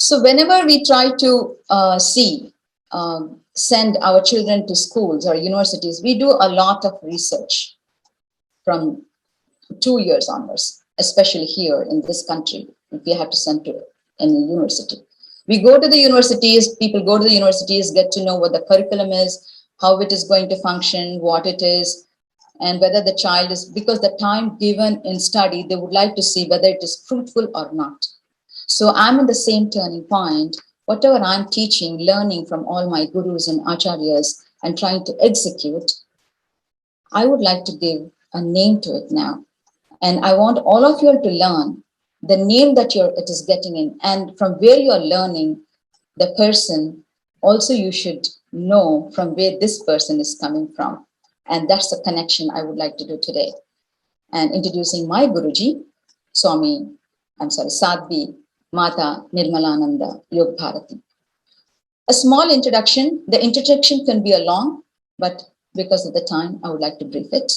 So whenever we try to send our children to schools or universities, we do a lot of research from 2 years onwards, especially here in this country, if we have to send to any university. We go to the universities, people go to the universities, get to know what the curriculum is, how it is going to function, what it is, and whether the child is, because the time given in study, they would like to see whether it is fruitful or not. So I'm in the same turning point. Whatever I'm teaching, learning from all my gurus and acharyas and trying to execute, I would like to give a name to it now. And I want all of you to learn the name that it is getting in, and from where you are learning the person, also you should know from where this person is coming from. And that's the connection I would like to do today. And introducing my Guruji, Sadhvi Mata Nirmalananda Yog Bharati. A small introduction. The introduction can be a long, but because of the time, I would like to brief it.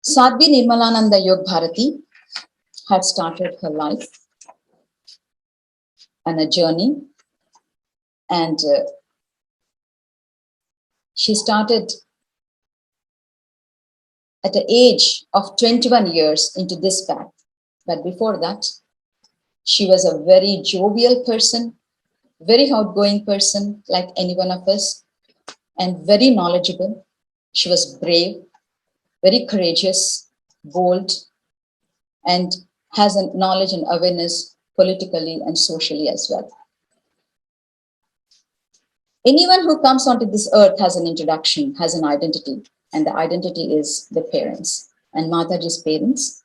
Sadhvi Nirmalananda Yog Bharati had started her life and a journey, and she started at the age of 21 years into this path. But before that, she was a very jovial person, very outgoing person like any one of us, and very knowledgeable. She was brave, very courageous, bold, and has a knowledge and awareness politically and socially as well. Anyone who comes onto this earth has an introduction, has an identity, and the identity is the parents. And Mataji's parents,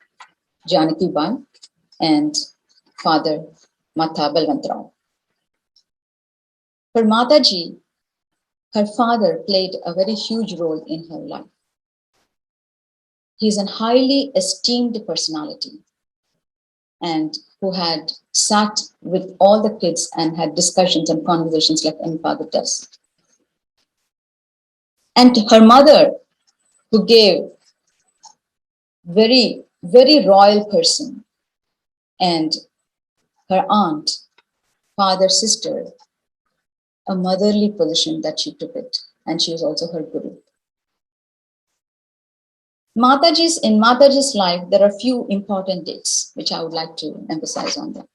Janaki Bai and father Mata Balwantrao. For Mataji, her father played a very huge role in her life. He's a highly esteemed personality and who had sat with all the kids and had discussions and conversations like any father does. And her mother, who gave very, very royal person, and her aunt, father, sister, a motherly position that she took it, and she was also her guru. In Mataji's life, there are a few important dates which I would like to emphasize on that.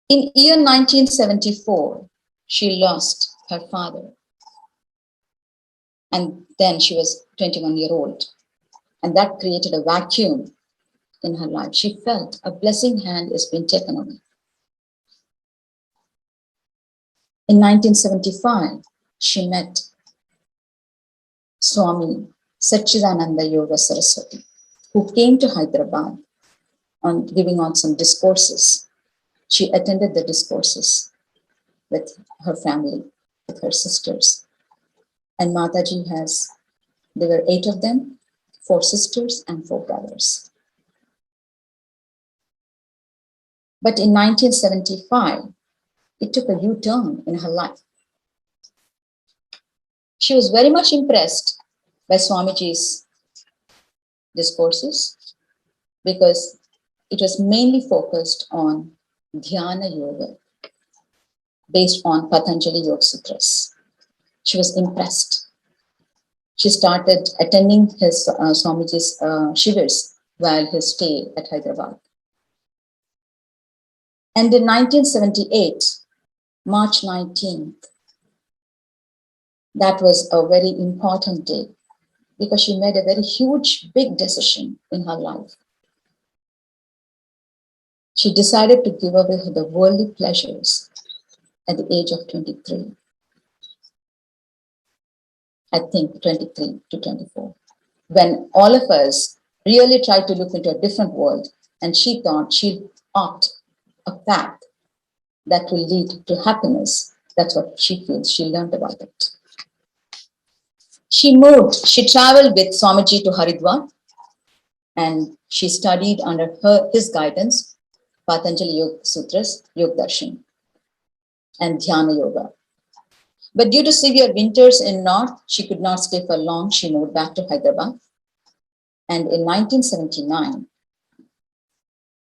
In year 1974, she lost her father, and then she was 21-year-old, and that created a vacuum in her life. She felt a blessing hand has been taken away. In 1975, she met Swami Satchidananda Yoga Saraswati, who came to Hyderabad on giving on some discourses. She attended the discourses with her family, with her sisters. And Mataji there were 8 of them, 4 sisters and 4 brothers. But in 1975, it took a U-turn in her life. She was very much impressed by Swamiji's discourses because it was mainly focused on Dhyana Yoga based on Patanjali Yoga Sutras. She was impressed. She started attending his Swamiji's shivers while his stay at Hyderabad. And in 1978, March 19th, that was a very important day because she made a very huge, big decision in her life. She decided to give away the worldly pleasures at the age of 23. I think 23 to 24. When all of us really tried to look into a different world, and she thought she'd opt a path that will lead to happiness. That's what she feels. She learned about it. She traveled with Swamiji to Haridwar, and she studied under his guidance, Patanjali Yoga Sutras, Yoga Darshan, and Dhyana Yoga. But due to severe winters in North, she could not stay for long. She moved back to Hyderabad. And in 1979,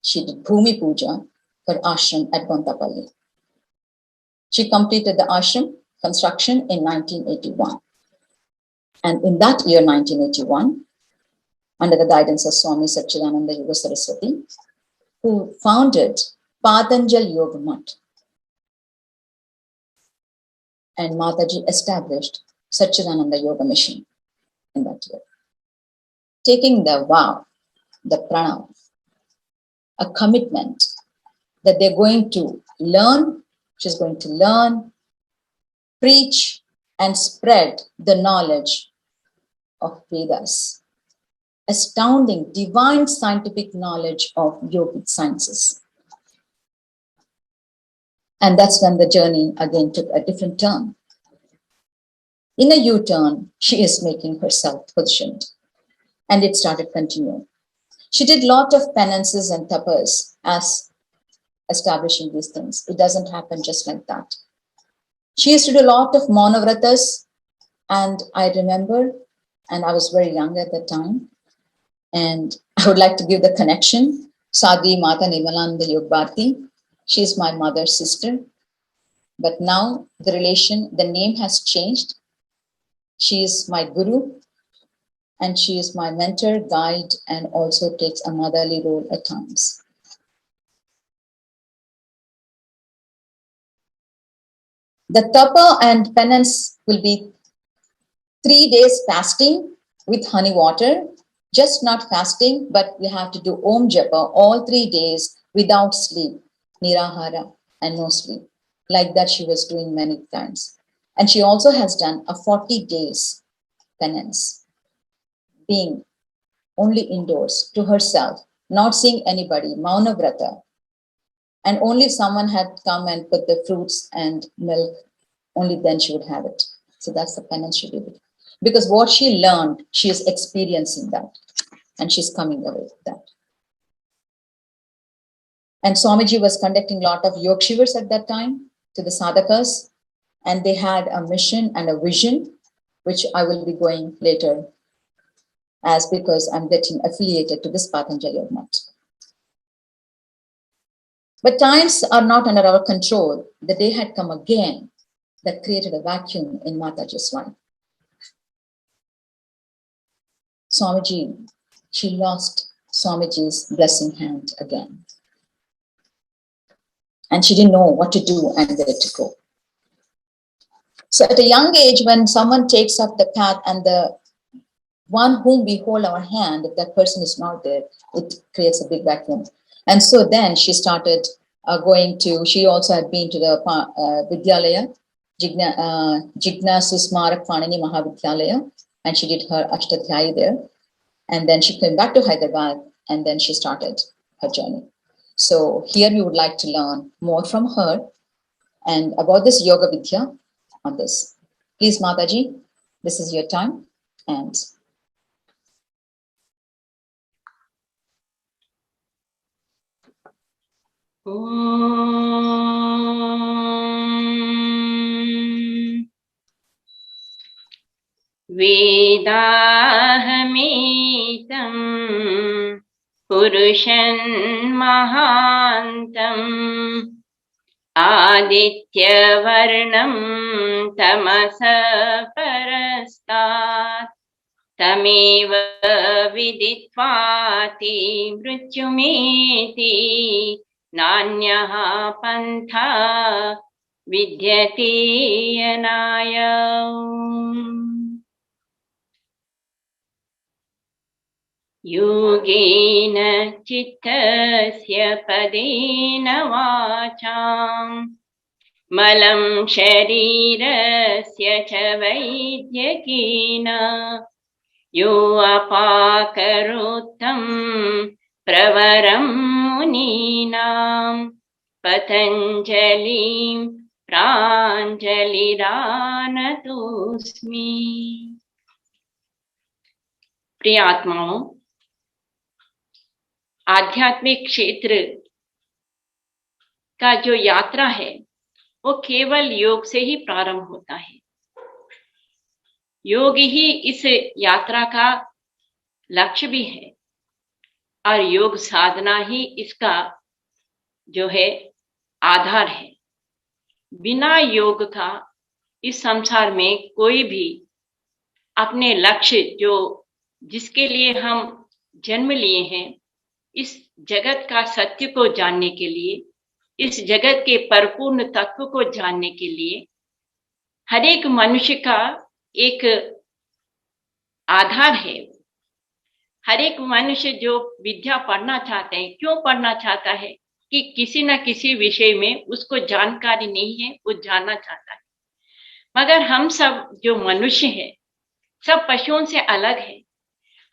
She did Bhumi Puja for ashram at Gontapalli. She completed the ashram construction in 1981. And in that year, 1981, under the guidance of Swami Satchidananda Yoga Saraswati, who founded Patanjali Yoga Mutt, and Mataji established Satchidananda Yoga Mission in that year. Taking the vow, the pranav, a commitment that they're going to learn, she's going to learn, preach, and spread the knowledge of Vedas, astounding divine scientific knowledge of yogic sciences. And that's when the journey again took a different turn. In a U-turn, she is making herself positioned, and it started continuing. She did a lot of penances and tapas as establishing these things. It doesn't happen just like that. She used to do a lot of Maunavratas, and I remember, and I was very young at that time, and I would like to give the connection. Sadhvi Mata Nirmalananda Yogbharti, she is my mother's sister, but now the relation, the name has changed. She is my guru, and she is my mentor, guide, and also takes a motherly role at times. The tapa and penance will be 3 days fasting with honey water, just not fasting, but we have to do Om Japa all 3 days without sleep, nirahara, and no sleep. Like that she was doing many times. And she also has done a 40 days penance, being only indoors to herself, not seeing anybody, Mauna Vrata. And only if someone had come and put the fruits and milk, only then she would have it. So that's the penance she did. Because what she learned, she is experiencing that. And she's coming away with that. And Swamiji was conducting a lot of Yog Shivas at that time to the sadhakas. And they had a mission and a vision, which I will be going later as because I'm getting affiliated to this Patanjali Yoga Mutt. But times are not under our control. The day had come again that created a vacuum in Mataji's life. Swamiji, she lost Swamiji's blessing hand again. And she didn't know what to do and where to go. So at a young age, when someone takes up the path and the one whom we hold our hand, if that person is not there, it creates a big vacuum. And so then she started she also had been to the Vidyalaya, Jignasu Smarak Panini Mahavidyalaya, and she did her Ashtadhyayi there. And then she came back to Hyderabad, and then she started her journey. So here we would like to learn more from her and about this Yoga Vidya on this. Please, Mataji, this is your time. And वेदाहमेतं पुरुषं महान्तं आदित्यवर्णं तमसः परस्तात् तमेव विदित्वाति मृत्युमेति नान्यः पन्था विद्यते यनाय। योगेन चित्तस्य पदेन वाचां मलं शरीरस्य च वैद्यकेन यो अपाकरोत्तं प्रवरं मुनीनां पतञ्जलिं प्राञ्जलिरानतोऽस्मि। प्रिय आत्माओं, आध्यात्मिक क्षेत्र का जो यात्रा है वो केवल योग से ही प्रारंभ होता है। योग ही इस यात्रा का लक्ष्य भी है। और योग साधना ही इसका जो है आधार है। बिना योग का इस संसार में कोई भी अपने लक्ष्य जो जिसके लिए हम जन्म लिए हैं, इस जगत का सत्य को जानने के लिए, इस जगत के परिपूर्ण तत्व को जानने के लिए हर एक मनुष्य का एक आधार है। हर एक मनुष्य जो विद्या पढ़ना चाहते हैं, क्यों पढ़ना चाहता है? कि किसी न किसी विषय में उसको जानकारी नहीं है, वो जानना चाहता है। मगर हम सब जो मनुष्य हैं, सब पशुओं से अलग है।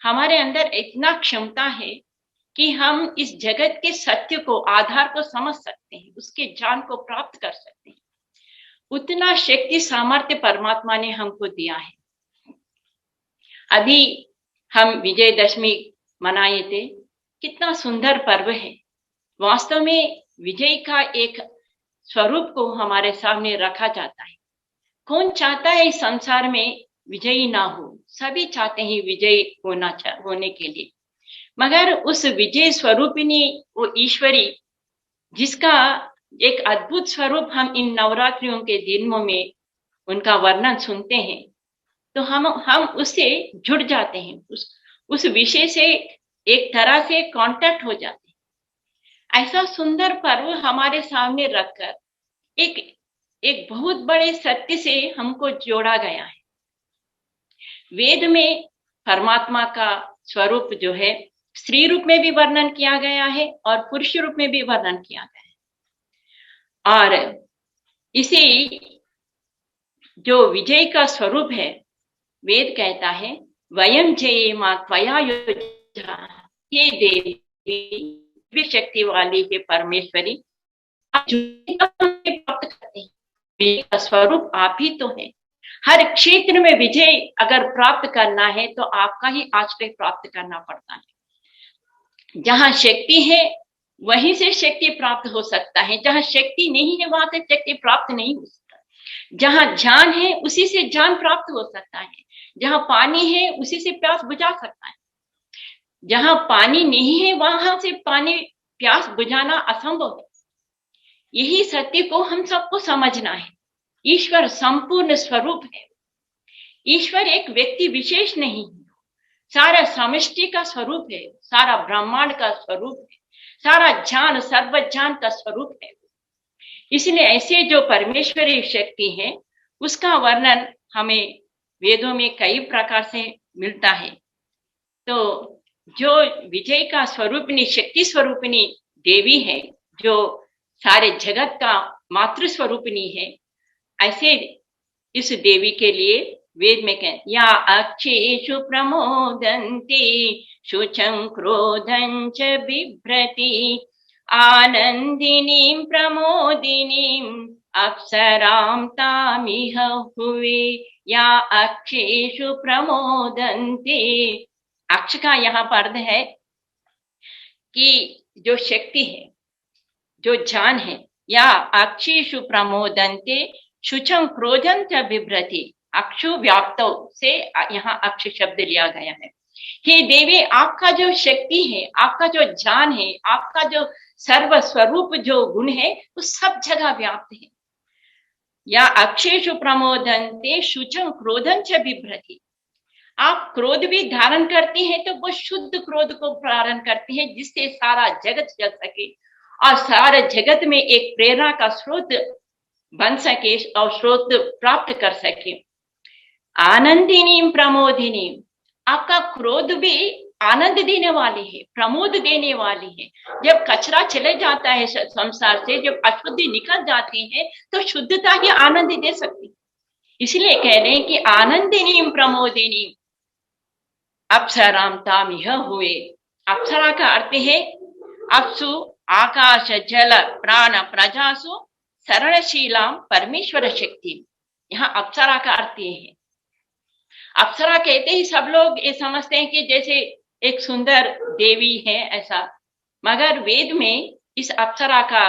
हमारे अंदर इतना क्षमता है कि हम इस जगत के सत्य को, आधार को समझ सकते हैं, उसके ज्ञान को प्राप्त कर सकते हैं। उतना शक्ति सामर्थ्य परमात्मा ने हमको दिया है। अभी हम विजयदशमी मनाए थे, कितना सुंदर पर्व है। वास्तव में विजय का एक स्वरूप को हमारे सामने रखा जाता है। कौन चाहता है इस संसार में विजयी ना हो? सभी चाहते हैं विजयी होने के लिए। मगर उस विजय स्वरूपिनी वो ईश्वरी, जिसका एक अद्भुत स्वरूप हम इन नवरात्रियों के दिनों में उनका वर्णन सुनते हैं, तो हम उससे जुड़ जाते हैं, उस विषय से एक तरह से कांटेक्ट हो जाते हैं। ऐसा सुंदर पर्व हमारे सामने रखकर एक बहुत बड़े सत्य से हमको जोड़ा गया है। वेद में परमात्मा का स्वरूप जो है स्त्री रूप में भी वर्णन किया गया है और पुरुष रूप में भी वर्णन किया गया है। और इसी जो विजय का स्वरूप है, वेद कहता है वयं जयेमा त्वया युज्या, हे देवी शक्ति वाली है परमेश्वरी, आप प्राप्त करते हैं। विजय का स्वरूप आप ही तो है। हर क्षेत्र में विजय अगर प्राप्त करना है तो आपका ही आश्रय प्राप्त करना पड़ता है। जहां शक्ति है वहीं से शक्ति प्राप्त हो सकता है, जहां शक्ति नहीं है वहां से शक्ति प्राप्त नहीं हो सकता। जहां ज्ञान है उसी से ज्ञान प्राप्त हो सकता है, जहां पानी है उसी से प्यास बुझा सकता है। जहां पानी नहीं है वहां से पानी प्यास बुझाना असंभव है। यही सत्य को हम सबको समझना है। ईश्वर संपूर्ण स्वरूप है। ईश्वर एक व्यक्ति विशेष नहीं है, सारा समष्टि का स्वरूप है, सारा ब्रह्मांड का स्वरूप है, सारा ज्ञान सर्वज्ञान का स्वरूप है। इसलिए ऐसे जो परमेश्वरी शक्ति है उसका वर्णन हमें वेदों में कई प्रकार से मिलता है। तो जो विजय का स्वरूपिणी, शक्ति स्वरूपिणी देवी है, जो सारे जगत का मातृ स्वरूपिणी है, ऐसे इस देवी के लिए वेद में कहते या अक्षेषु प्रमोदन्ति शुचं क्रोधं च बिभ्रति आनन्दिनीं प्रमोदिनीं अप्सरां तामिह हुवे या अक्षेषु प्रमोदन्ति। अक्ष का यहाँ पर अर्थ है कि जो शक्ति है, जो ज्ञान है, या अक्षेषु प्रमोदन्ते शुचं क्रोधं च बिभ्रति। अक्षु व्याप्तो से यहाँ अक्ष शब्द लिया गया है। हे देवी, आपका जो शक्ति है, आपका जो ज्ञान है, आपका जो सर्व स्वरूप जो गुण है, वो सब जगह व्याप्त है। या अक्षेषु प्रमोदन्ते शुचं क्रोधं च बिभ्रति। आप क्रोध भी धारण करती हैं तो वो शुद्ध क्रोध को धारण करती हैं, जिससे सारा जगत चल सके और सारे जगत में एक प्रेरणा का स्रोत बन सके और स्रोत प्राप्त कर सके। आनंदिनी प्रमोदिनी, आपका क्रोध भी आनंद देने वाली है, प्रमोद देने वाली है। जब कचरा चले जाता है संसार से, जब अशुद्धि निकल जाती है तो शुद्धता ही आनंद दे सकती। इसलिए कह रहे हैं कि आनंदिनी प्रमोदिनी अप्सराम तामिह हुए। अप्सरा का अर्थ है अप्सु आकाश जल प्राण प्रजासु शरणशीला परमेश्वर शक्ति। यहाँ अप्सरा का अर्थ ये है। अप्सरा कहते ही सब लोग ये समझते हैं कि जैसे एक सुंदर देवी है ऐसा, मगर वेद में इस अप्सरा का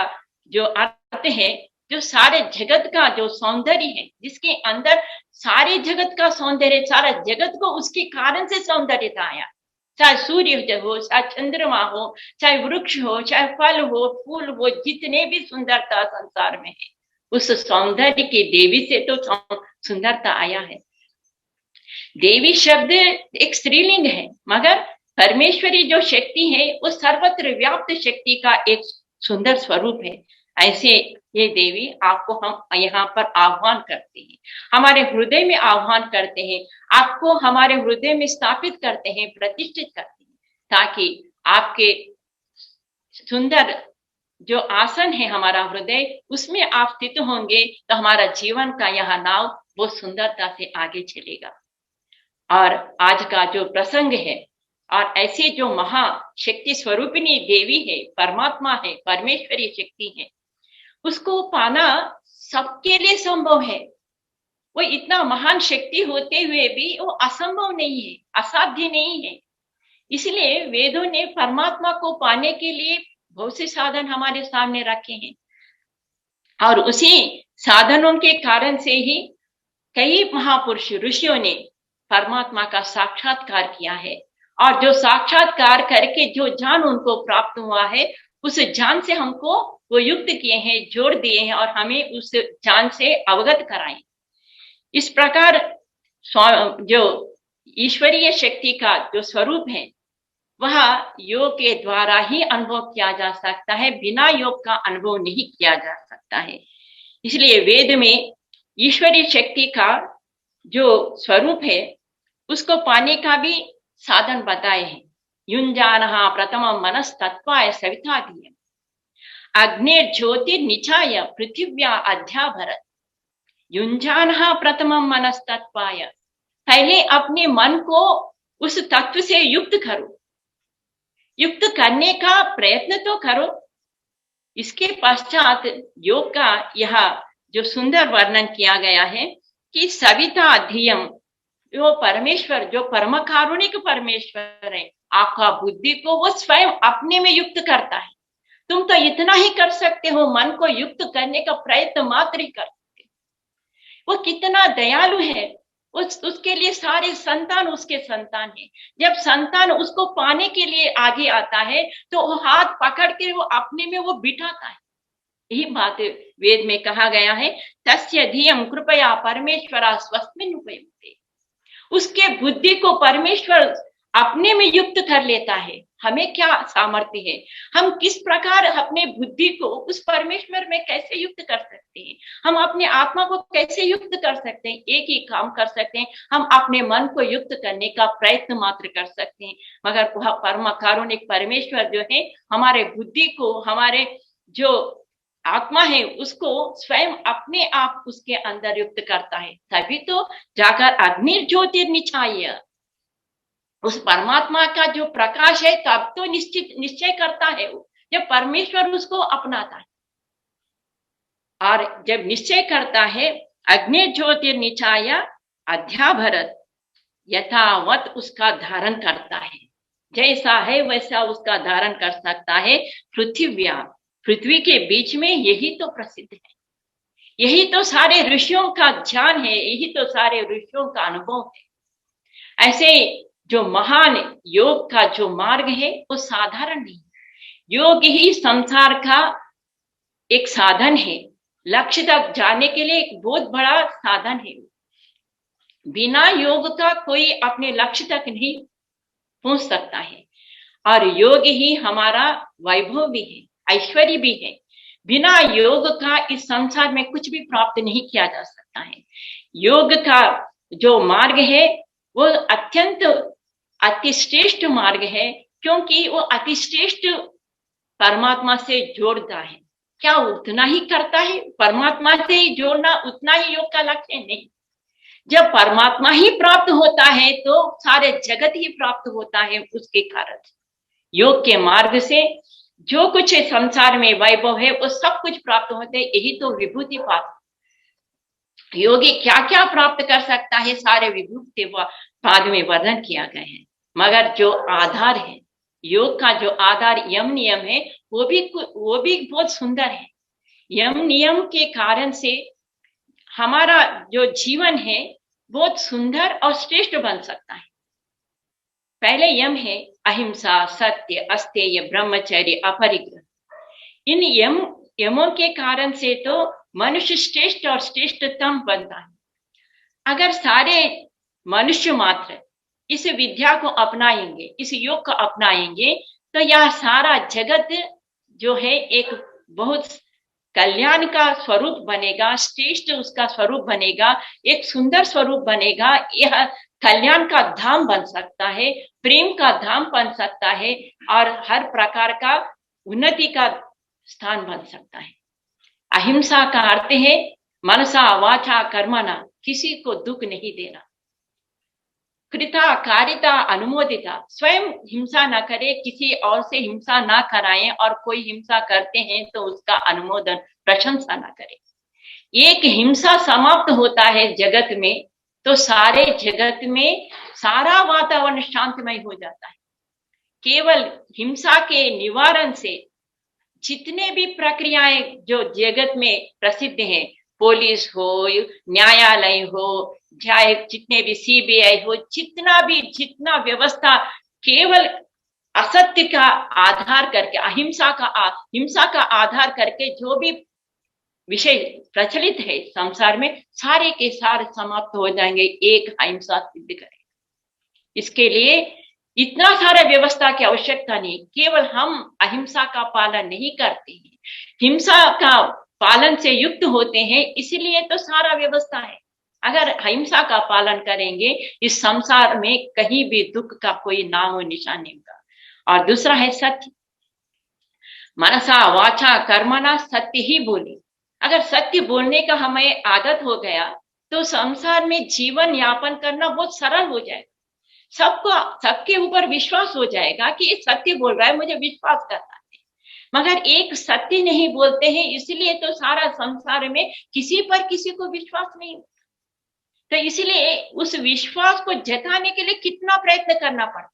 जो अर्थ है, जो सारे जगत का जो सौंदर्य है, जिसके अंदर सारे जगत का सौंदर्य, सारा जगत को उसके कारण से सौंदर्यता आया, चाहे सूर्य हो, चाहे चंद्रमा हो, चाहे वृक्ष हो, चाहे फल हो, फूल हो, जितने भी सुंदरता संसार में है, उस सौंदर्य की देवी से तो सुंदरता आया है। देवी शब्द एक स्त्रीलिंग है, मगर परमेश्वरी जो शक्ति है वो सर्वत्र व्याप्त शक्ति का एक सुंदर स्वरूप है। ऐसे ये देवी आपको हम यहाँ पर आह्वान करते हैं, हमारे हृदय में आह्वान करते हैं, आपको हमारे हृदय में स्थापित करते हैं, प्रतिष्ठित करते हैं, ताकि आपके सुंदर जो आसन है हमारा हृदय, उसमें आप स्थित होंगे तो हमारा जीवन का यह नाव वो सुंदरता से आगे चलेगा। और आज का जो प्रसंग है, और ऐसे जो महाशक्ति स्वरूपिणी देवी है, परमात्मा है, परमेश्वरी शक्ति है, उसको पाना सबके लिए संभव है। वो इतना महान शक्ति होते हुए भी वो असंभव नहीं है, असाध्य नहीं है। इसलिए वेदों ने परमात्मा को पाने के लिए बहुत से साधन हमारे सामने रखे हैं, और उसी साधनों के कारण से ही कई महापुरुष ऋषियों ने परमात्मा का साक्षात्कार किया है, और जो साक्षात्कार करके जो ज्ञान उनको प्राप्त हुआ है, उस ज्ञान से हमको वो युक्त किए हैं, जोड़ दिए हैं, और हमें उस ज्ञान से अवगत कराएं। इस प्रकार जो ईश्वरीय शक्ति का जो स्वरूप है वह योग के द्वारा ही अनुभव किया जा सकता है, बिना योग का अनुभव नहीं किया जा सकता है। इसलिए वेद में ईश्वरीय शक्ति का जो स्वरूप है उसको पाने का भी साधन बताए हैं। युंजानः प्रथमं मनस्तत्त्वाय सविता धियम् अग्निर्ज्योतिर्निचाय पृथिव्या अध्याभरत। युंजानः प्रथमं मनस्तत्त्वाय, पहले अपने मन को उस तत्व से युक्त करो, युक्त करने का प्रयत्न तो करो। इसके पश्चात योग का यह जो सुंदर वर्णन किया गया है कि सविता धियम्, वो परमेश्वर जो परम कारुणिक परमेश्वर है, आपका बुद्धि को वो स्वयं अपने में युक्त करता है। तुम तो इतना ही कर सकते हो, मन को युक्त करने का प्रयत्न मात्र ही कर सकते हो। वो कितना दयालु है, उसके लिए सारे संतान उसके संतान है। जब संतान उसको पाने के लिए आगे आता है तो वो हाथ पकड़ के वो अपने में वो बिठाता है। यही बात वेद में कहा गया है, तस्य धियम् कृपया परमेश्वरा स्वस्मिन् उपयुक्ते। उसके बुद्धि को परमेश्वर अपने में युक्त कर लेता है। हमें क्या सामर्थ्य है, हम किस प्रकार अपने बुद्धि को उस परमेश्वर में कैसे युक्त कर सकते हैं, हम अपने आत्मा को कैसे युक्त कर सकते हैं। एक ही काम कर सकते हैं, हम अपने मन को युक्त करने का प्रयत्न मात्र कर सकते हैं, मगर वह परम कारुणिक परमेश्वर जो है हमारे बुद्धि को, हमारे जो आत्मा है उसको स्वयं अपने आप उसके अंदर युक्त करता है। तभी तो जाकर अग्निर्ज्योतिर्निचाय, उस परमात्मा का जो प्रकाश है तब तो निश्चय करता है वो, जब परमेश्वर उसको अपनाता है। और जब निश्चय करता है, अग्निर्ज्योतिर्निचाय अध्याभरत, यथावत उसका धारण करता है, जैसा है वैसा उसका धारण कर सकता है। पृथिव्या, पृथ्वी के बीच में यही तो प्रसिद्ध है, यही तो सारे ऋषियों का ज्ञान है, यही तो सारे ऋषियों का अनुभव है। ऐसे जो महान योग का जो मार्ग है वो साधारण नहीं, योग ही संसार का एक साधन है, लक्ष्य तक जाने के लिए एक बहुत बड़ा साधन है। बिना योग का कोई अपने लक्ष्य तक नहीं पहुंच सकता है, और योग ही हमारा वैभव भी है, ऐश्वर्य भी है। बिना योग का इस संसार में कुछ भी प्राप्त नहीं किया जा सकता है। योग का जो मार्ग है वो अत्यंत अतिश्रेष्ठ मार्ग है, क्योंकि वो अतिश्रेष्ठ परमात्मा से जोड़ता है। क्या उतना ही करता है, परमात्मा से ही जोड़ना उतना ही योग का लक्ष्य नहीं। जब परमात्मा ही प्राप्त होता है तो सारे जगत ही प्राप्त होता है। उसके कारण योग के मार्ग से जो कुछ संसार में वैभव है वो सब कुछ प्राप्त होते हैं। यही तो विभूति पाद, योगी क्या क्या प्राप्त कर सकता है, सारे विभूति पाद में वर्णन किया गया है। मगर जो आधार है, योग का जो आधार यम नियम है, वो भी बहुत सुंदर है। यम नियम के कारण से हमारा जो जीवन है बहुत सुंदर और श्रेष्ठ बन सकता है। पहले यम है अहिंसा, सत्य, अस्तेय, ब्रह्मचर्य, अपरिग्रह। इन यमों के कारण से तो मनुष्य श्रेष्ठ और श्रेष्ठतम बनता है। अगर सारे मनुष्य मात्र इस विद्या को अपनाएंगे, इस योग को अपनाएंगे, तो यह सारा जगत जो है एक बहुत कल्याण का स्वरूप बनेगा, श्रेष्ठ उसका स्वरूप बनेगा, एक सुंदर स्वरूप बनेगा। यह कल्याण का धाम बन सकता है, प्रेम का धाम बन सकता है और हर प्रकार का उन्नति का स्थान बन सकता है। अहिंसा का अर्थ है मनसा वाचा कर्मणा, किसी को दुख नहीं देना। कृता कारिता अनुमोदिता, स्वयं हिंसा न करे, किसी और से हिंसा ना कराएं, और कोई हिंसा करते हैं तो उसका अनुमोदन, प्रशंसा ना करे। एक हिंसा समाप्त होता है जगत में तो सारे जगत में सारा वातावरण शांतिमय हो जाता है। केवल हिंसा के निवारण से जितने भी प्रक्रियाएं जो जगत में प्रसिद्ध हैं, पुलिस हो, न्यायालय हो, चाहे जितने भी सीबीआई हो, जितना व्यवस्था केवल असत्य का आधार करके, हिंसा का आधार करके जो भी विषय प्रचलित है संसार में, सारे के सारे समाप्त हो जाएंगे एक अहिंसा सिद्ध करें। इसके लिए इतना सारा व्यवस्था की आवश्यकता नहीं, केवल हम अहिंसा का पालन नहीं करते हैं, हिंसा का पालन से युक्त होते हैं, इसलिए तो सारा व्यवस्था है। अगर अहिंसा का पालन करेंगे इस संसार में कहीं भी दुख का कोई नाम और निशान नहीं होगा। और दूसरा है सत्य, मनसा वाचा कर्मणा, सत्य ही बोले। अगर सत्य बोलने का हमें आदत हो गया तो संसार में जीवन यापन करना बहुत सरल हो जाएगा। सबके ऊपर विश्वास हो जाएगा कि ये सत्य बोल रहा है, मुझे विश्वास करना है। मगर एक सत्य नहीं बोलते हैं, इसलिए तो सारा संसार में किसी पर किसी को विश्वास नहीं होता। तो इसलिए उस विश्वास को जताने के लिए कितना प्रयत्न करना पड़ता।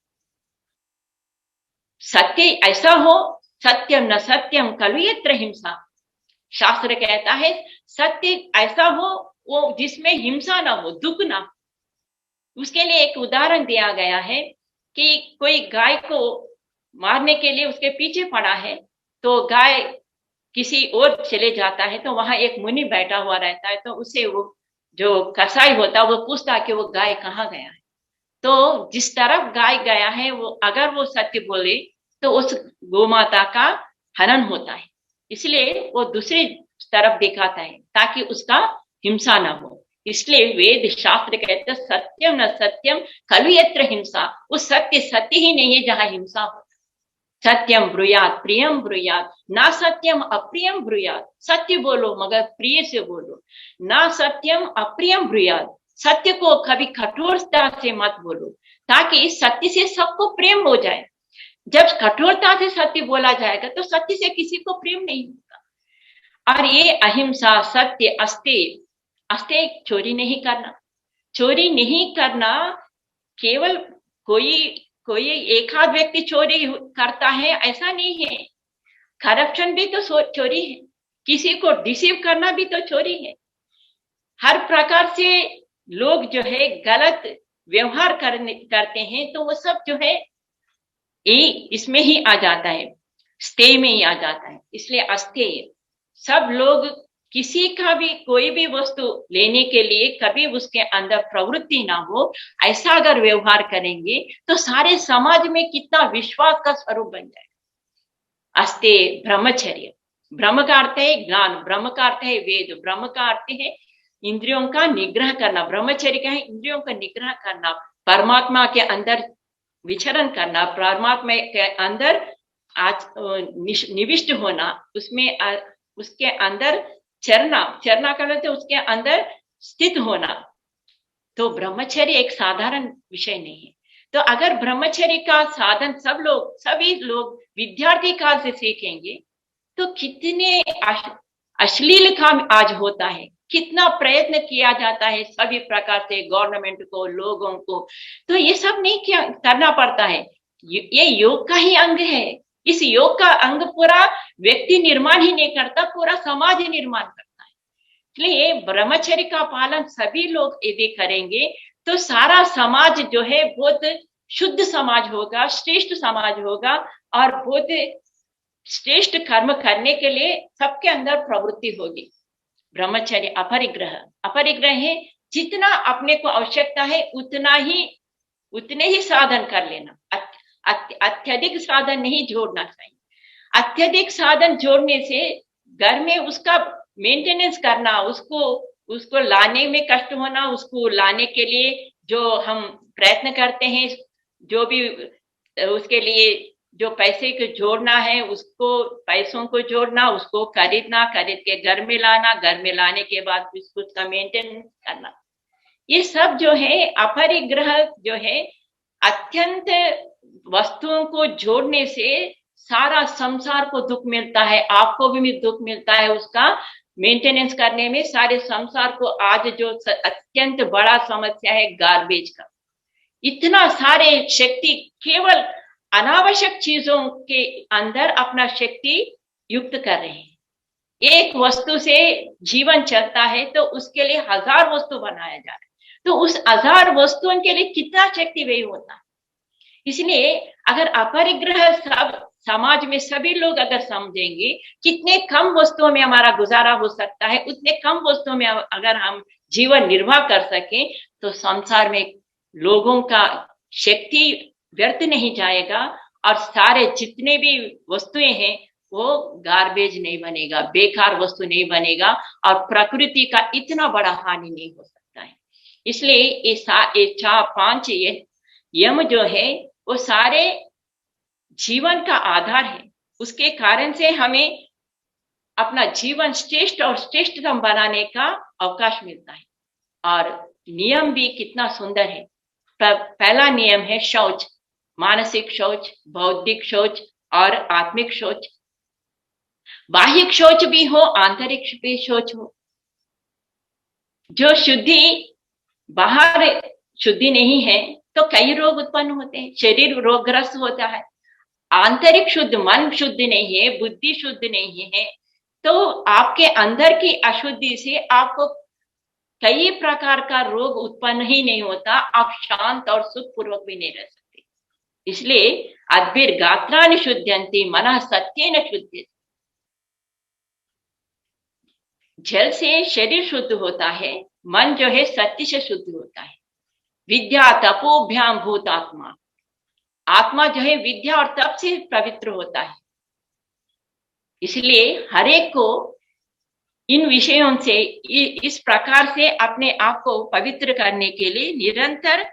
सत्य ऐसा हो, सत्यम न सत्यम खलु यत्र हिंसा, शास्त्र कहता है सत्य ऐसा हो वो जिसमें हिंसा ना हो, दुख ना हो। उसके लिए एक उदाहरण दिया गया है कि कोई गाय को मारने के लिए उसके पीछे पड़ा है, तो गाय किसी और चले जाता है, तो वहां एक मुनि बैठा हुआ रहता है, तो उसे वो जो कसाई होता है वो पूछता कि वो गाय कहाँ गया है। तो जिस तरफ गाय गया है वो अगर वो सत्य बोले तो उस गोमाता का हनन होता है, इसलिए वो दूसरी तरफ दिखाता है ताकि उसका हिंसा ना हो। इसलिए वेद शास्त्र कहते सत्यम न सत्यम खलु यत्र हिंसा, वो सत्य सत्य ही नहीं है जहां हिंसा हो। सत्यम ब्रूयात प्रियम ब्रूयात, ना सत्यम अप्रियम ब्रूयात, सत्य बोलो मगर प्रिय से बोलो। ना सत्यम अप्रियम ब्रूयात, सत्य को कभी कठोरता से मत बोलो, ताकि सत्य से सबको प्रेम हो जाए। जब कठोरता से सत्य बोला जाएगा तो सत्य से किसी को प्रेम नहीं होगा। और ये अहिंसा, सत्य, अस्तेय चोरी नहीं करना। चोरी नहीं करना केवल कोई एक आध व्यक्ति चोरी करता है ऐसा नहीं है। करप्शन भी तो चोरी है, किसी को डिसीव करना भी तो चोरी है। हर प्रकार से लोग जो है गलत व्यवहार करते हैं तो वो सब जो है इसमें ही आ जाता है, स्तेय में ही आ जाता है। इसलिए अस्तेय, सब लोग किसी का भी कोई भी वस्तु लेने के लिए कभी उसके अंदर प्रवृत्ति ना हो, ऐसा अगर व्यवहार करेंगे तो सारे समाज में कितना विश्वास का स्वरूप बन जाएगा। अस्तेय ब्रह्मचर्य, ब्रह्म का अर्थ है ज्ञान, ब्रह्म का अर्थ है वेद, ब्रह्म का अर्थ है इंद्रियों का निग्रह करना। ब्रह्मचर्य का है इंद्रियों का निग्रह करना, परमात्मा के अंदर विचरण करना, परमात्मा के अंदर निविष्ट होना, उसमें उसके अंदर चरना करते उसके अंदर स्थित होना। तो ब्रह्मचर्य एक साधारण विषय नहीं है। तो अगर ब्रह्मचर्य का साधन सभी लोग विद्यार्थी काल से सीखेंगे तो कितने अश्लील काम आज होता है, कितना प्रयत्न किया जाता है सभी प्रकार से गवर्नमेंट को, लोगों को। तो ये सब नहीं करना पड़ता है, ये योग का ही अंग है। इस योग का अंग पूरा व्यक्ति निर्माण ही नहीं करता, पूरा समाज ही निर्माण करता है। इसलिए ब्रह्मचर्य का पालन सभी लोग यदि करेंगे तो सारा समाज जो है बहुत शुद्ध समाज होगा, श्रेष्ठ समाज होगा और बहुत श्रेष्ठ कर्म करने के लिए सबके अंदर प्रवृत्ति होगी। ब्रह्मचर्य अपरिग्रह है, जितना अपने को आवश्यकता है उतने ही साधन कर लेना, अत्यधिक साधन नहीं जोड़ना चाहिए। अत्यधिक साधन जोड़ने से घर में उसका मेंटेनेंस करना, उसको लाने में कष्ट होना, उसको लाने के लिए जो हम प्रयत्न करते हैं, जो भी उसके लिए जो पैसे को जोड़ना है, उसको पैसों को जोड़ना, उसको खरीदना, खरीद के घर में लाना, घर में लाने के बाद उसका मेंटेनेंस करना, ये सब जो है अपरिग्रह जो है, अत्यंत वस्तुओं को जोड़ने से सारा संसार को दुख मिलता है, आपको भी दुख मिलता है उसका मेंटेनेंस करने में। सारे संसार को आज जो अत्यंत बड़ा समस्या है गार्बेज का, इतना सारे शक्ति केवल अनावश्यक चीजों के अंदर अपना शक्ति युक्त कर रहे हैं। एक वस्तु से जीवन चलता है तो उसके लिए 1000 वस्तु बनाया जा रहा है, तो उस 1000 वस्तुओं के लिए कितना शक्ति व्यय होता है। इसलिए अगर अपरिग्रह सब समाज में सभी लोग अगर समझेंगे कितने कम वस्तुओं में हमारा गुजारा हो सकता है, उतने कम वस्तुओं में अगर हम जीवन निर्वाह कर सकें तो संसार में लोगों का शक्ति व्यर्थ नहीं जाएगा और सारे जितने भी वस्तुएं हैं वो गार्बेज नहीं बनेगा, बेकार वस्तु नहीं बनेगा और प्रकृति का इतना बड़ा हानि नहीं हो सकता है। इसलिए ये 5 यम जो है वो सारे जीवन का आधार है। उसके कारण से हमें अपना जीवन श्रेष्ठ और श्रेष्ठतम बनाने का अवकाश मिलता है। और नियम भी कितना सुंदर है। पहला नियम है शौच, मानसिक शौच, बौद्धिक शौच और आत्मिक शौच। बाह्यिक शौच भी हो, आंतरिक भी शौच हो। जो शुद्धि बाहर शुद्धि नहीं है तो कई रोग उत्पन्न होते हैं, शरीर रोगग्रस्त होता है। आंतरिक शुद्ध, मन शुद्ध नहीं है, बुद्धि शुद्ध नहीं है तो आपके अंदर की अशुद्धि से आपको कई प्रकार का रोग उत्पन्न ही नहीं होता, आप शांत और सुखपूर्वक भी नहीं रह सकते। इसलिए अद्भिर गात्राणि शुद्ध्यन्ति मनः सत्येन शुद्ध्यते। जल से शरीर शुद्ध होता है, मन जो है सत्य से शुद्ध होता है। विद्या तपोभ्याम भूतात्मा, आत्मा जो है विद्या और तप से पवित्र होता है। इसलिए हर एक को इन विषयों से इस प्रकार से अपने आप को पवित्र करने के लिए निरंतर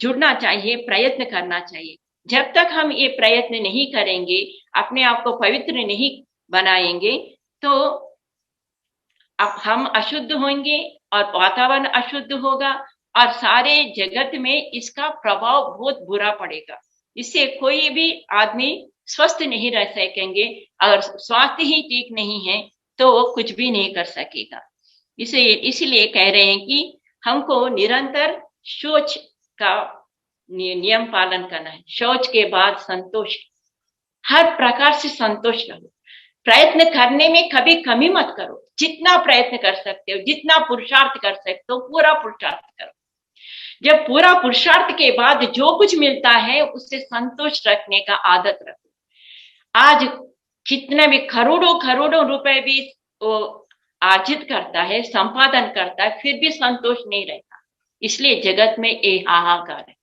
जुड़ना चाहिए, प्रयत्न करना चाहिए। जब तक हम ये प्रयत्न नहीं करेंगे, अपने आप को पवित्र नहीं बनाएंगे तो अब हम अशुद्ध होंगे और वातावरण अशुद्ध होगा और सारे जगत में इसका प्रभाव बहुत बुरा पड़ेगा। इससे कोई भी आदमी स्वस्थ नहीं रह सकेंगे। अगर स्वास्थ्य ही ठीक नहीं है तो वो कुछ भी नहीं कर सकेगा। इसलिए कह रहे हैं कि हमको निरंतर शौच का नियम पालन करना है। शौच के बाद संतोष, हर प्रकार से संतोष रहो। प्रयत्न करने में कभी कमी मत करो, जितना प्रयत्न कर सकते हो, जितना पुरुषार्थ कर सकते हो पूरा पुरुषार्थ करो। जब पूरा पुरुषार्थ के बाद जो कुछ मिलता है उससे संतोष रखने का आदत रखो। आज कितने भी करोड़ों रुपए भी वो अर्जित करता है, संपादन करता है, फिर भी संतोष नहीं रहता। इसलिए जगत में ये हाहाकार है।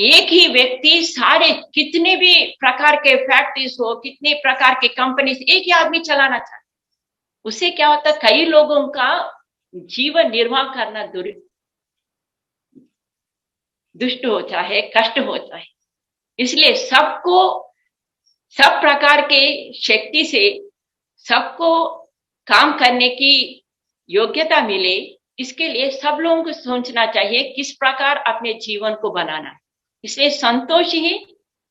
एक ही व्यक्ति सारे कितने भी प्रकार के फैक्ट्रीज हो, कितने प्रकार के कंपनीज एक ही आदमी चलाना चाहता है, उससे क्या होता है कई लोगों का जीवन निर्वाह करना दुष्ट होता है, कष्ट होता है। इसलिए सबको सब प्रकार के शक्ति से सबको काम करने की योग्यता मिले, इसके लिए सब लोगों को सोचना चाहिए किस प्रकार अपने जीवन को बनाना है। इसलिए संतोष ही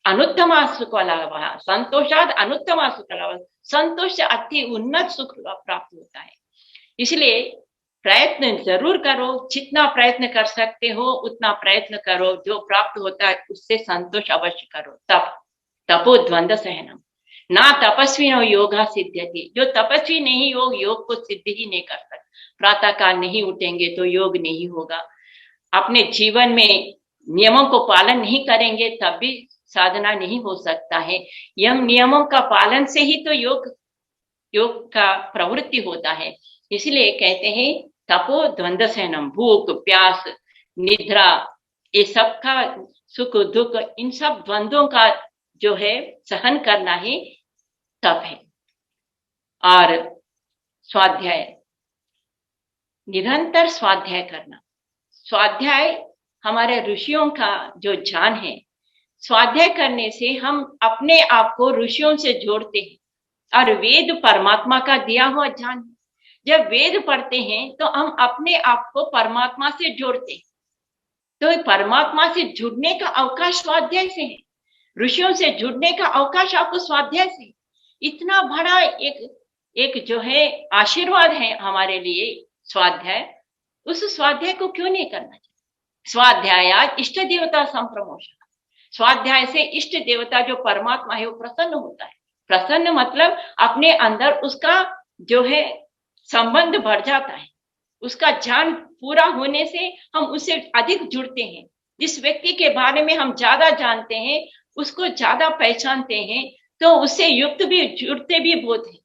अनुत्तमा सुखलाभ, संतोषाद अनुत्तमा सुखलाभ, संतोष से अति उन्नत सुख प्राप्त होता है। इसलिए प्रयत्न जरूर करो, जितना प्रयत्न कर सकते हो उतना प्रयत्न करो। जो प्राप्त होता है उससे संतोष अवश्य करो। तपो द्वंद्व सहनम, ना तपस्वी न योगा सिद्ध्यति। जो तपस्वी नहीं हो योग को सिद्ध ही नहीं कर सकता। प्रातः काल नहीं उठेंगे तो योग नहीं होगा। अपने जीवन में नियमों को पालन नहीं करेंगे तब भी साधना नहीं हो सकता है। यम नियमों का पालन से ही तो योग का प्रवृत्ति होता है। इसलिए कहते हैं तपो द्वंद्व सहनम, भूख प्यास निद्रा, ये सब का सुख दुख, इन सब द्वंद्वों का जो है सहन करना ही तप है। और स्वाध्याय, निरंतर स्वाध्याय करना। स्वाध्याय हमारे ऋषियों का जो ज्ञान है, स्वाध्याय करने से हम अपने आप को ऋषियों से जोड़ते हैं। और वेद परमात्मा का दिया हुआ ज्ञान है। जब वेद पढ़ते हैं तो हम अपने आप को परमात्मा से जोड़ते हैं। तो परमात्मा से जुड़ने का अवकाश स्वाध्याय से है, ऋषियों से जुड़ने का अवकाश आपको स्वाध्याय से। इतना बड़ा एक जो है आशीर्वाद है हमारे लिए स्वाध्याय, उस स्वाध्याय को क्यों नहीं करना चाहिए। स्वाध्याय इष्ट देवता संप्रमोशन, स्वाध्याय से इष्ट देवता जो परमात्मा है वो प्रसन्न होता है। प्रसन्न मतलब अपने अंदर उसका जो है संबंध बढ़ जाता है, उसका ज्ञान पूरा होने से हम उससे अधिक जुड़ते हैं। जिस व्यक्ति के बारे में हम ज्यादा जानते हैं, उसको ज्यादा पहचानते हैं, तो उससे युक्त भी जुड़ते भी बहुत है।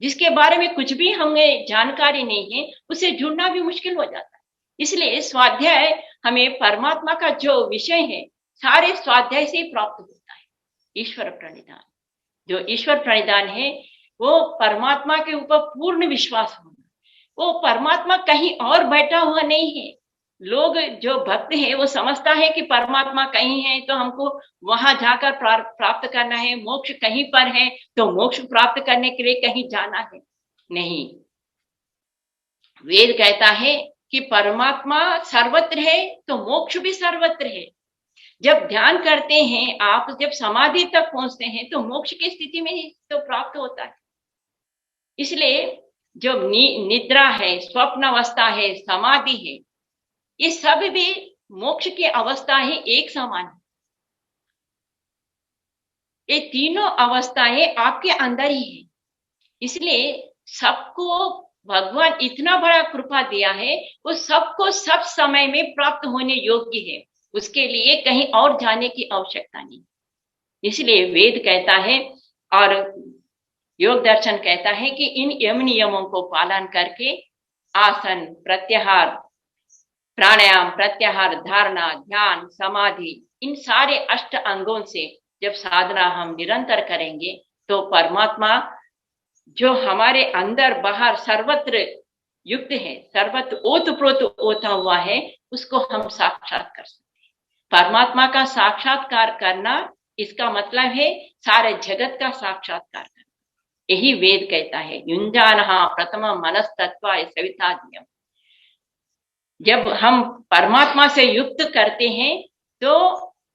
जिसके बारे में कुछ भी हमें जानकारी नहीं है, उससे जुड़ना भी मुश्किल हो जाता है। इसलिए स्वाध्याय हमें परमात्मा का जो विषय है सारे स्वाध्याय से ही प्राप्त होता है। ईश्वर प्रणिधान, जो ईश्वर प्रणिधान है वो परमात्मा के ऊपर पूर्ण विश्वास होना। वो परमात्मा कहीं और बैठा हुआ नहीं है। लोग जो भक्त है वो समझता है कि परमात्मा कहीं है तो हमको वहां जाकर प्राप्त करना है, मोक्ष कहीं पर है तो मोक्ष प्राप्त करने के लिए कहीं जाना है। नहीं, वेद कहता है कि परमात्मा सर्वत्र है तो मोक्ष भी सर्वत्र है। जब ध्यान करते हैं आप, जब समाधि तक पहुंचते हैं तो मोक्ष की स्थिति में ही तो प्राप्त होता है। इसलिए जो निद्रा है, स्वप्न अवस्था है, समाधि है, ये सब भी मोक्ष की अवस्था ही एक समान है। ये तीनों अवस्थाएं आपके अंदर ही है। इसलिए सबको भगवान इतना बड़ा कृपा दिया है, वो सबको सब समय में प्राप्त होने योग्य है। उसके लिए कहीं और जाने की आवश्यकता नहीं। इसलिए वेद कहता है और योग दर्शन कहता है कि इन यम नियमों को पालन करके आसन, प्रत्याहार, प्राणायाम, प्रत्याहार, धारणा, ध्यान, समाधि, इन सारे अष्ट अंगों से जब साधना हम निरंतर करेंगे तो परमात्मा जो हमारे अंदर बाहर सर्वत्र युक्त है, सर्वत्र ओतप्रोत होता हुआ है, उसको हम साक्षात कर सकते हैं। परमात्मा का साक्षात्कार करना, इसका मतलब है सारे जगत का साक्षात्कार करना। यही वेद कहता है, युंजानहा प्रथम मनस्तत्वाय सवितादियम। जब हम परमात्मा से युक्त करते हैं तो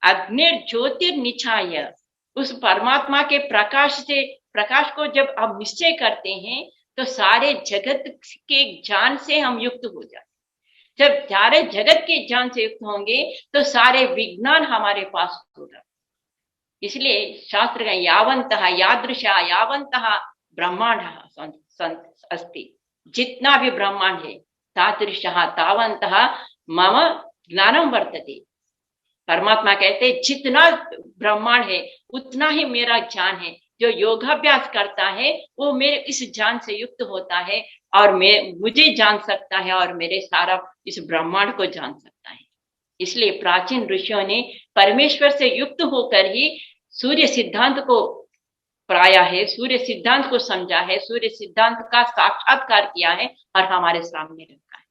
अग्निर्ज्योतिर्निचाय, उस परमात्मा के प्रकाश को जब हम निश्चय करते हैं तो सारे जगत के ज्ञान से हम युक्त हो जाते हैं। जब सारे जगत के ज्ञान से युक्त होंगे तो सारे विज्ञान हमारे पास होगा। इसलिए शास्त्र का यावंतः यादृशा यावंतः ब्रह्मांड अस्ति, जितना भी ब्रह्मांड है तादृशः तावंतः मम ज्ञानम वर्तते। परमात्मा कहते जितना ब्रह्मांड है उतना ही मेरा ज्ञान है। जो योगाभ्यास करता है वो मेरे इस ज्ञान से युक्त होता है और मुझे जान सकता है और मेरे सारा इस ब्रह्मांड को जान सकता है। इसलिए प्राचीन ऋषियों ने परमेश्वर से युक्त होकर ही सूर्य सिद्धांत को पढ़ाया है, सूर्य सिद्धांत को समझा है, सूर्य सिद्धांत का साक्षात्कार किया है और हमारे सामने रखा है।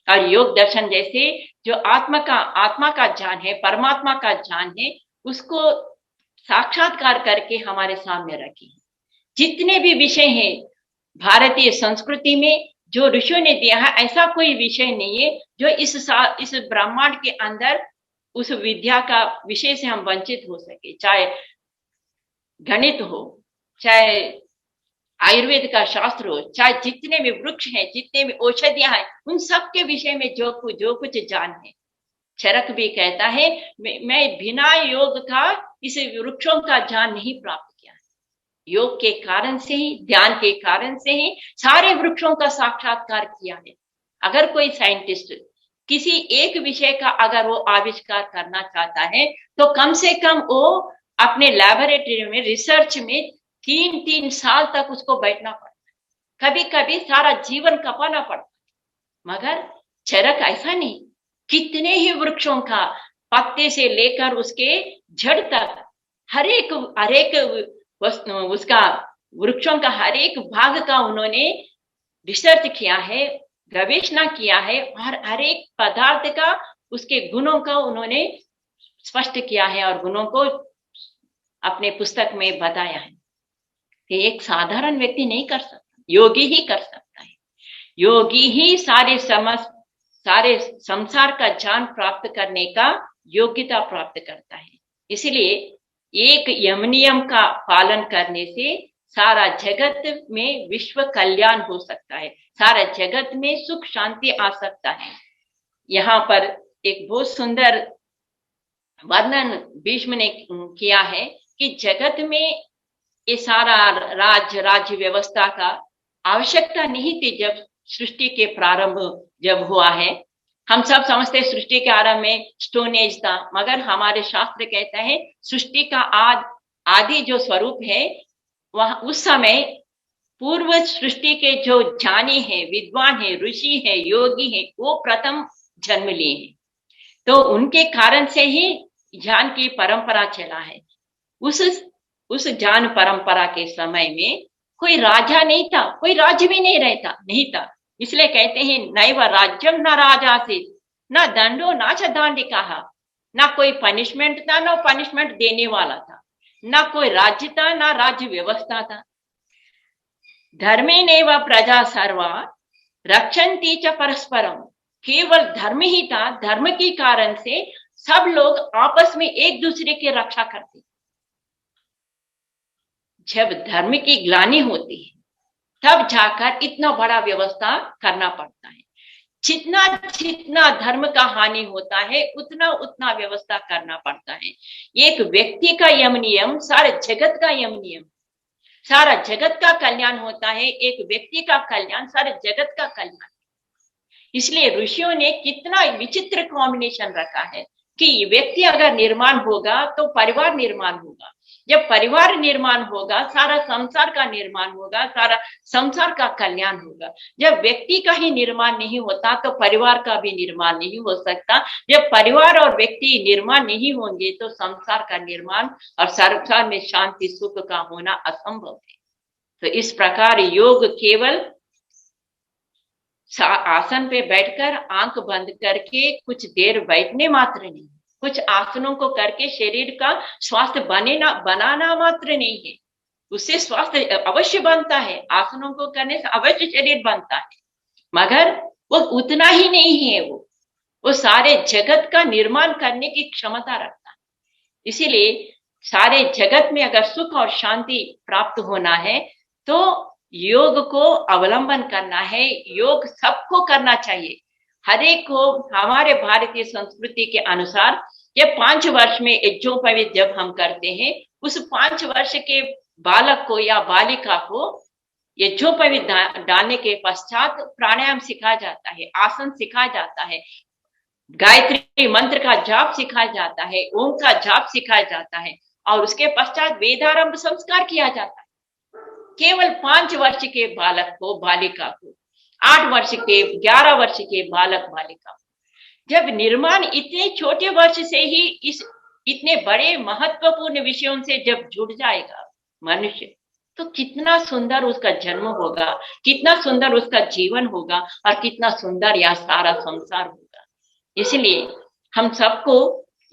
और योग दर्शन जैसे जो आत्मा का ज्ञान है, परमात्मा का ज्ञान है, उसको साक्षात्कार करके हमारे सामने रखे हैं। जितने भी विषय हैं भारतीय संस्कृति में जो ऋषियों ने दिया है, ऐसा कोई विषय नहीं है जो इस ब्रह्मांड के अंदर उस विद्या का विषय से हम वंचित हो सके। चाहे गणित हो, चाहे आयुर्वेद का शास्त्र हो, चाहे जितने भी वृक्ष हैं, जितने भी औषधियां हैं, उन सब के विषय में जो कुछ ज्ञान है। चरक भी कहता है मैं बिना योग का इस वृक्षों का ज्ञान नहीं प्राप्त किया। योग के कारण से ही, ध्यान के कारण से ही सारे वृक्षों का साक्षात्कार किया है। अगर कोई साइंटिस्ट किसी एक विषय का अगर वो आविष्कार करना चाहता है तो कम से कम वो अपने लैबोरेटरी में रिसर्च में 3-3 साल तक उसको बैठना पड़ता है, कभी कभी सारा जीवन कपाना पड़ता है। मगर चरक ऐसा नहीं, कितने ही वृक्षों का पत्ते से लेकर उसके जड़ तक हर एक उसका वृक्षों का हर एक भाग का उन्होंने रिसर्च किया है, गवेषणा किया है और हर एक पदार्थ का उसके गुणों का उन्होंने स्पष्ट किया है और गुणों को अपने पुस्तक में बताया है कि एक साधारण व्यक्ति नहीं कर सकता, योगी ही कर सकता है। योगी ही सारे संसार का ज्ञान प्राप्त करने का योग्यता प्राप्त करता है। इसलिए एक यम नियम का पालन करने से सारा जगत में विश्व कल्याण हो सकता है, सारा जगत में सुख शांति आ सकता है। यहाँ पर एक बहुत सुंदर वर्णन भीष्म ने किया है कि जगत में ये सारा राज्य व्यवस्था का आवश्यकता नहीं थी जब सृष्टि के प्रारंभ जब हुआ है। हम सब समझते सृष्टि के आरंभ में स्टोन एज था, मगर हमारे शास्त्र कहता है सृष्टि का आदि जो स्वरूप है वह उस समय पूर्व सृष्टि के जो ज्ञानी है, विद्वान है, ऋषि है, योगी है, वो प्रथम जन्म लिए हैं। तो उनके कारण से ही ज्ञान की परंपरा चला है। उस ज्ञान परंपरा के समय में कोई राजा नहीं था, कोई राज्य भी नहीं था। इसलिए कहते हैं नैव राज्यम न राजा से न दंडो न च दांडिका, ना कोई पनिशमेंट था ना पनिशमेंट देने वाला था, ना कोई राज्य था ना राज्य व्यवस्था था। धर्मे नैव प्रजा सर्वा रक्षन्ति च परस्परम, केवल धर्म ही था, धर्म के कारण से सब लोग आपस में एक दूसरे की रक्षा करते। जब धर्म की ग्लानि होती है तब जाकर इतना बड़ा व्यवस्था करना पड़ता है। जितना धर्म का हानि होता है उतना व्यवस्था करना पड़ता है। एक व्यक्ति का यम नियम सारे जगत का यम नियम, सारा जगत का कल्याण होता है। एक व्यक्ति का कल्याण सारे जगत का कल्याण। इसलिए ऋषियों ने कितना विचित्र कॉम्बिनेशन रखा है कि व्यक्ति अगर निर्माण होगा तो परिवार निर्माण होगा, जब परिवार निर्माण होगा सारा संसार का निर्माण होगा, सारा संसार का कल्याण होगा। जब व्यक्ति का ही निर्माण नहीं होता तो परिवार का भी निर्माण नहीं हो सकता। जब परिवार और व्यक्ति निर्माण नहीं होंगे तो संसार का निर्माण और संसार में शांति सुख का होना असंभव है। तो इस प्रकार योग केवल आसन पे बैठकर आंख बंद करके कुछ देर बैठने मात्र नहीं, कुछ आसनों को करके शरीर का स्वास्थ्य बनाना मात्र नहीं है। उससे स्वास्थ्य अवश्य बनता है, आसनों को करने से अवश्य शरीर बनता है, मगर वो उतना ही नहीं है। वो सारे जगत का निर्माण करने की क्षमता रखता है। इसीलिए सारे जगत में अगर सुख और शांति प्राप्त होना है तो योग को अवलंबन करना है। योग सबको करना चाहिए, हर एक को। हमारे भारतीय संस्कृति के अनुसार ये 5 वर्ष में यज्ञोपवीत जब हम करते हैं, उस 5 वर्ष के बालक को या बालिका को यज्ञोपवीत डालने के पश्चात प्राणायाम सिखाया जाता है, आसन सिखाया जाता है, गायत्री मंत्र का जाप सिखाया जाता है, ओम का जाप सिखाया जाता है और उसके पश्चात वेदारंभ संस्कार किया जाता है। केवल 5 वर्ष के बालक को, बालिका को, 8 वर्ष के, 11 वर्ष के बालक बालिका, जब निर्माण इतने छोटे वर्ष से ही इस इतने बड़े महत्वपूर्ण विषयों से जब जुड़ जाएगा मनुष्य, तो कितना सुंदर उसका जन्म होगा, कितना सुंदर उसका जीवन होगा और कितना सुंदर यह सारा संसार होगा। इसलिए हम सबको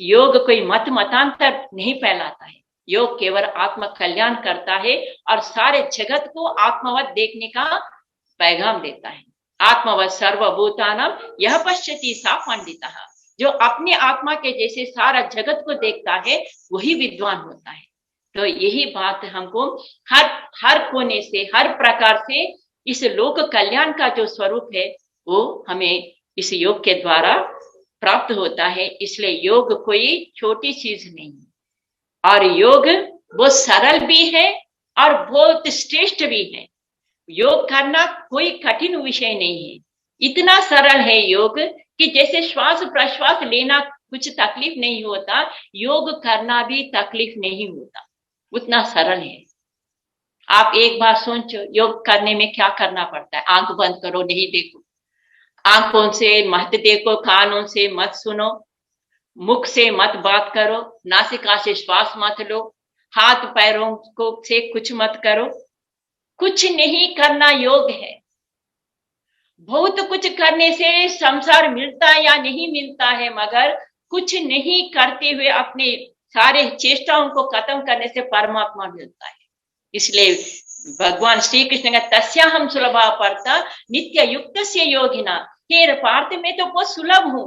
योग कोई मतांतर नहीं फैलाता है, योग केवल आत्म कल्याण करता है और सारे जगत को आत्मवत देखने का पैगाम देता है। आत्मवत सर्वभूतानां यह पश्यति सा पंडितः, जो अपने आत्मा के जैसे सारा जगत को देखता है वही विद्वान होता है। तो यही बात हमको हर कोने से, हर प्रकार से इस लोक कल्याण का जो स्वरूप है वो हमें इस योग के द्वारा प्राप्त होता है। इसलिए योग कोई छोटी चीज नहीं और योग बहुत सरल भी है और बहुत श्रेष्ठ भी है। योग करना कोई कठिन विषय नहीं है, इतना सरल है योग कि जैसे श्वास प्रश्वास लेना कुछ तकलीफ नहीं होता, योग करना भी तकलीफ नहीं होता, उतना सरल है। आप एक बार सोचो, योग करने में क्या करना पड़ता है। आंख बंद करो, नहीं देखो, आंखों से मत देखो, कानों से मत सुनो, मुख से मत बात करो, नासिका से श्वास मत लो, हाथ पैरों को से कुछ मत करो, कुछ नहीं करना योग है। बहुत कुछ करने से संसार मिलता है या नहीं मिलता है, मगर कुछ नहीं करते हुए अपने सारे चेष्टाओं को खत्म करने से परमात्मा मिलता है। इसलिए भगवान श्री कृष्ण का तस्याहम सुलभा परता नित्य युक्त से योगिना, हे पार्थ में तो बहुत सुलभ हूं,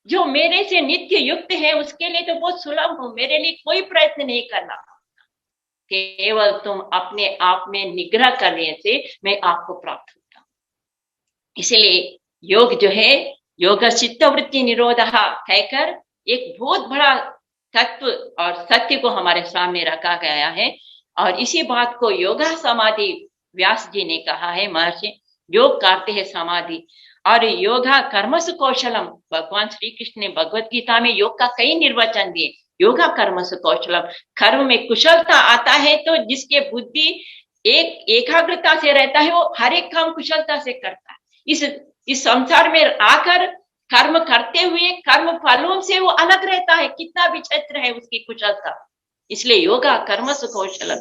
जो मेरे से नित्य युक्त है उसके लिए तो बहुत सुलभ हूं, मेरे लिए कोई प्रयत्न नहीं करना, केवल तुम अपने आप में निग्रह करने से मैं आपको प्राप्त होता हूं। इसलिए योग जो है, योग चित्तवृत्ति निरोध कहकर एक बहुत बड़ा तत्व और सत्य को हमारे सामने रखा गया है। और इसी बात को योगा समाधि व्यास जी ने कहा है, महर्षि योग करते हैं समाधि, और योगा कर्मसु कौशलम, भगवान श्री कृष्ण ने भगवत गीता में योग का कई निर्वचन दिए। योगा कर्मसु कौशलम, कर्म में कुशलता आता है तो जिसके बुद्धि एकाग्रता से रहता है वो हर एक काम कुशलता से करता है। इस संसार में आकर कर्म करते हुए कर्म फलों से वो अलग रहता है, कितना विचित्र है उसकी कुशलता। इसलिए योगा कर्मसु कौशलम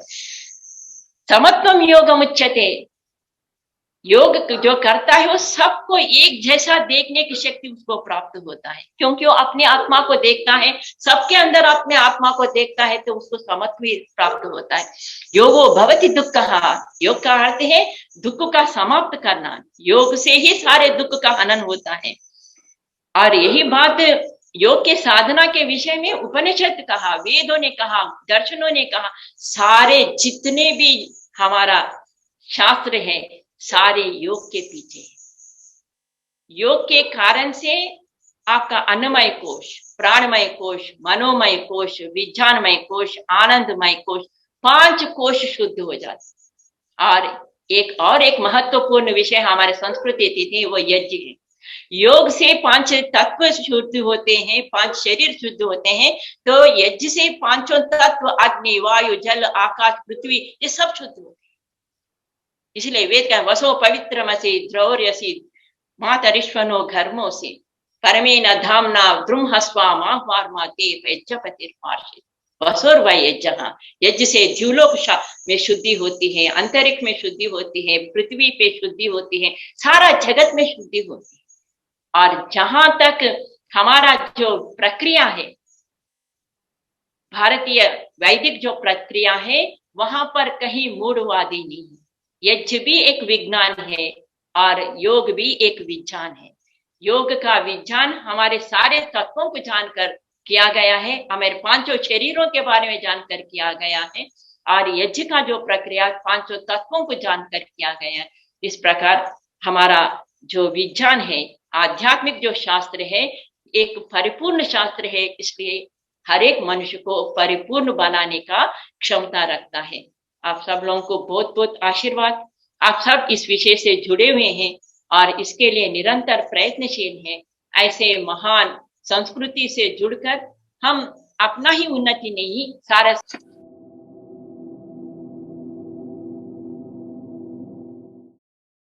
समत्वम योगम उच्यते, योग जो करता है वो सबको एक जैसा देखने की शक्ति उसको प्राप्त होता है, क्योंकि वो अपने आत्मा को देखता है, सबके अंदर अपने आत्मा को देखता है, तो उसको समत्व प्राप्त होता है। योगो भवति दुःखः, योग का अर्थ है दुख का समाप्त करना, योग से ही सारे दुख का हनन होता है। और यही बात योग के साधना के विषय में उपनिषद कहा, वेदों ने कहा, दर्शनों ने कहा, सारे जितने भी हमारा शास्त्र है सारे योग के पीछे। योग के कारण से आपका अन्नमय कोश, प्राणमय कोश, मनोमय कोश, विज्ञानमय कोश, आनंदमय कोश, 5 कोश शुद्ध हो जाते। और एक महत्वपूर्ण विषय हमारे संस्कृति थी वो यज्ञ है। योग से 5 तत्व शुद्ध होते हैं, 5 शरीर शुद्ध होते हैं, तो यज्ञ से 5 तत्व अग्नि, वायु, जल, आकाश, पृथ्वी ये सब शुद्ध होते हैं। इसलिए वेद का वसो पवित्रमसि द्रौर्यसि मातरिश्वनो घर्मो से परमेन धामना द्रुमहस्वा माह्वार्माते यज्ञपतिर्मार्षि। वसुर व यज्ञ, यज्ञ से द्युलोक में शुद्धि होती है, अंतरिक्ष में शुद्धि होती है, पृथ्वी पे शुद्धि होती है, सारा जगत में शुद्धि होती है। और जहां तक हमारा जो प्रक्रिया है, भारतीय वैदिक जो प्रक्रिया है, वहां पर कहीं मूढ़वादी नहीं है। यज्ञ भी एक विज्ञान है और योग भी एक विज्ञान है। योग का विज्ञान हमारे सारे तत्वों को जानकर किया गया है, हमारे 5 शरीरों के बारे में जानकर किया गया है, और यज्ञ का जो प्रक्रिया 5 तत्वों को जानकर किया गया है। इस प्रकार हमारा जो विज्ञान है, आध्यात्मिक जो शास्त्र है, एक परिपूर्ण शास्त्र है, इसलिए हर एक मनुष्य को परिपूर्ण बनाने का क्षमता रखता है। आप सब लोगों को बहुत बहुत आशीर्वाद। आप सब इस विषय से जुड़े हुए हैं और इसके लिए निरंतर प्रयत्नशील हैं। ऐसे महान संस्कृति से जुड़कर हम अपना ही उन्नति नहीं, सारा